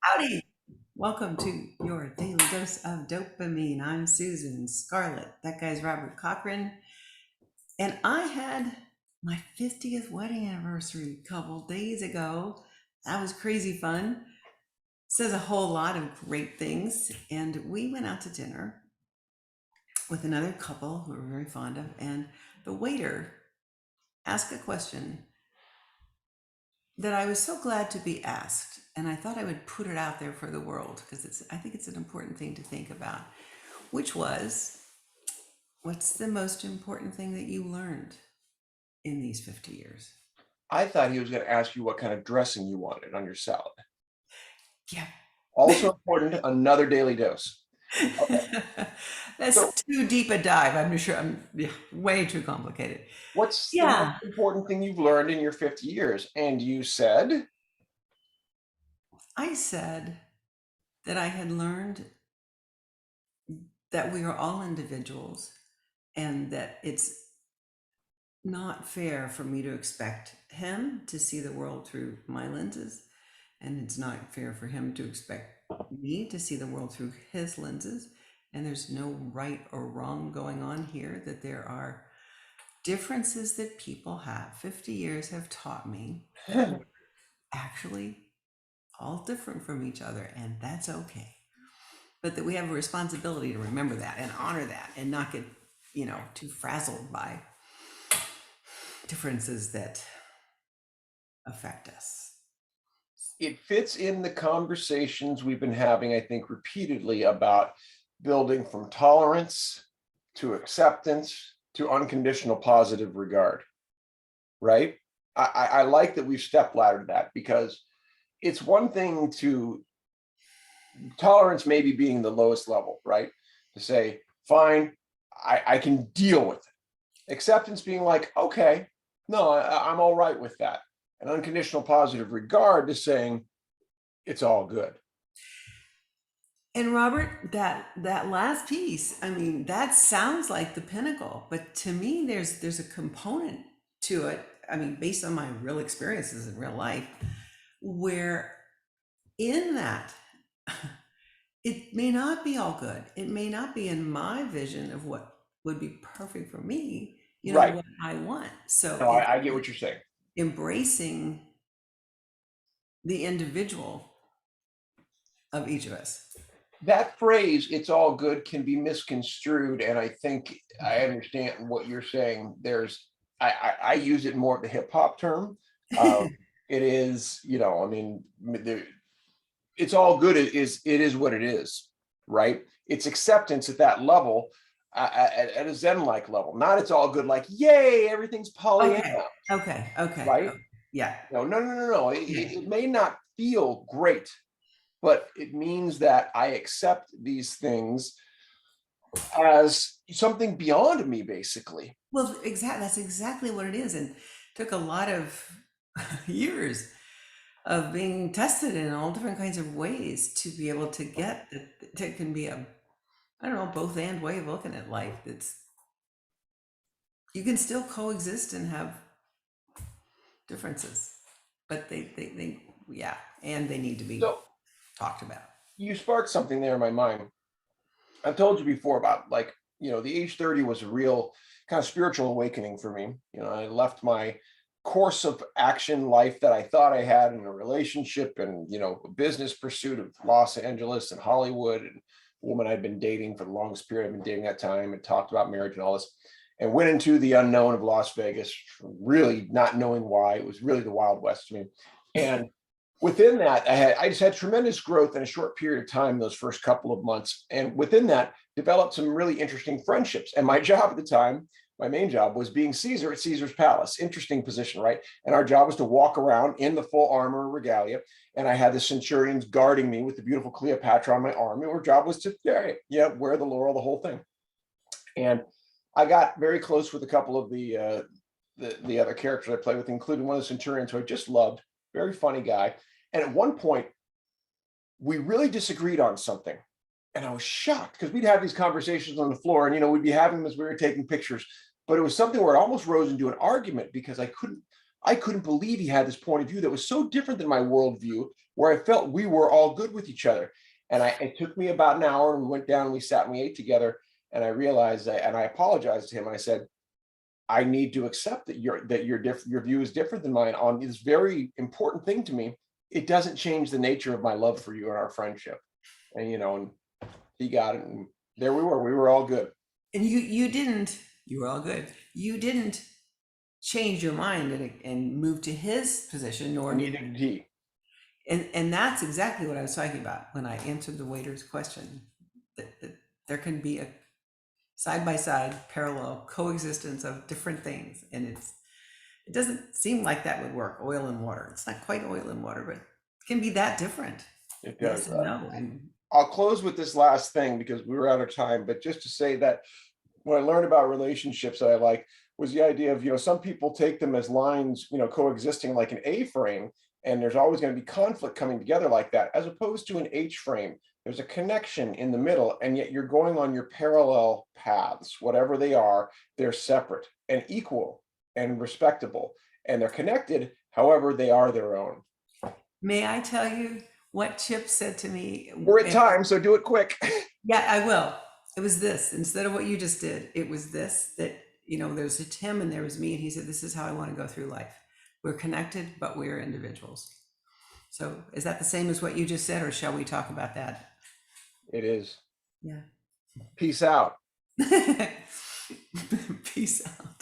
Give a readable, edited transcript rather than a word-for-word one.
Howdy! Welcome to your daily dose of dopamine. I'm Susan Scarlett. That guy's Robert Cochran. And I had my 50th wedding anniversary a couple days ago. That was crazy fun. Says a whole lot of great things. And we went out to dinner with another couple who we were very fond of. And the waiter asked a question that I was so glad to be asked. And I thought I would put it out there for the world because I think it's an important thing to think about, which was, what's the most important thing that you learned in these 50 years? I thought he was going to ask you what kind of dressing you wanted on your salad. Yeah. Also important, another daily dose. Okay. That's So too deep a dive. I'm sure way too complicated. what's the most Yeah. important thing you've learned in your 50 years? And you said, I said that I had learned that we are all individuals and that it's not fair for me to expect him to see the world through my lenses, and it's not fair for him to expect me to see the world through his lenses. And there's no right or wrong going on here, that there are differences that people have. 50 years have taught me that we're actually all different from each other, and that's okay. But that we have a responsibility to remember that and honor that and not get, too frazzled by differences that affect us. it fits in the conversations we've been having, I think, repeatedly about building from tolerance to acceptance to unconditional positive regard, right? I like that we've step laddered that because it's one thing to tolerance maybe being the lowest level, right? To say, fine, I can deal with it. Acceptance being like, okay, no, I'm all right with that. An unconditional positive regard to saying it's all good. And Robert, that last piece, I mean, that sounds like the pinnacle, but to me there's a component to it. I mean, based on my real experiences in real life, where in that it may not be all good. It may not be in my vision of what would be perfect for me, Right. what I want. So No, it's I get what you're saying. embracing the individual of each of us. That phrase, it's all good, can be misconstrued. And I think I understand what you're saying. I use it more of the hip hop term. Uh, it is, I mean, it's all good. It is what it is, right? It's acceptance at that level, at a Zen like level. Not it's all good, like yay, everything's Pollyanna, Okay. Okay. Okay. right? Okay. Yeah. No. Yeah. It may not feel great, but it means that I accept these things as something beyond me, basically. Well, exactly. That's exactly what it is, and took a lot of years of being tested in all different kinds of ways to be able to get that. It can be a, I don't know, both and way of looking at life. That's, you can still coexist and have differences, but they yeah, and they need to be So talked about. you sparked something there in my mind. I've told you before about the age 30 was a real kind of spiritual awakening for me. I left my course of action life that I thought I had in a relationship and, a business pursuit of Los Angeles and Hollywood, and a woman I'd been dating for the longest period. I've been dating that time and talked about marriage and all this, and went into the unknown of Las Vegas, really not knowing why. It was really the Wild West to me. And within that, I just had tremendous growth in a short period of time, those first couple of months. And within that, developed some really interesting friendships. And my job at the time, my main job, was being Caesar at Caesar's Palace. Interesting position, right? And our job was to walk around in the full armor regalia. And I had the centurions guarding me with the beautiful Cleopatra on my arm. And our job was to, wear the laurel, the whole thing. And I got very close with a couple of the other characters I played with, including one of the centurions who I just loved, very funny guy. And at one point, we really disagreed on something. And I was shocked because we'd have these conversations on the floor and, we'd be having them as we were taking pictures. But it was something where it almost rose into an argument because I couldn't believe he had this point of view that was so different than my worldview, where I felt we were all good with each other. And it took me about an hour, and we went down and we sat and we ate together. And I realized that, and I apologized to him. And I said, I need to accept that your view is different than mine on this very important thing to me. It doesn't change the nature of my love for you and our friendship. And and he got it, and there we were. We were all good. And you were all good. You didn't change your mind and move to his position, nor Neither did he. and that's exactly what I was talking about when I answered the waiter's question. That there can be a side by side parallel coexistence of different things, and it doesn't seem like that would work. Oil and water. It's not quite oil and water, but it can be that different. It Yes does. and no. And I'll close with this last thing because we were out of time, but just to say that what I learned about relationships that I like was the idea of, some people take them as lines, coexisting like an A frame, and there's always going to be conflict coming together like that, as opposed to an H frame. There's a connection in the middle, and yet you're going on your parallel paths, whatever they are. They're separate and equal and respectable, and they're connected. However, they are their own. may I tell you what Chip said to me? We're at time, so do it quick. Yeah, I will. It was this, instead of what you just did, it was this, that, there's a Tim and there was me, and he said, this is how I want to go through life. We're connected, but we're individuals. So is that the same as what you just said, or shall we talk about that? It is. Yeah. Peace out. Peace out.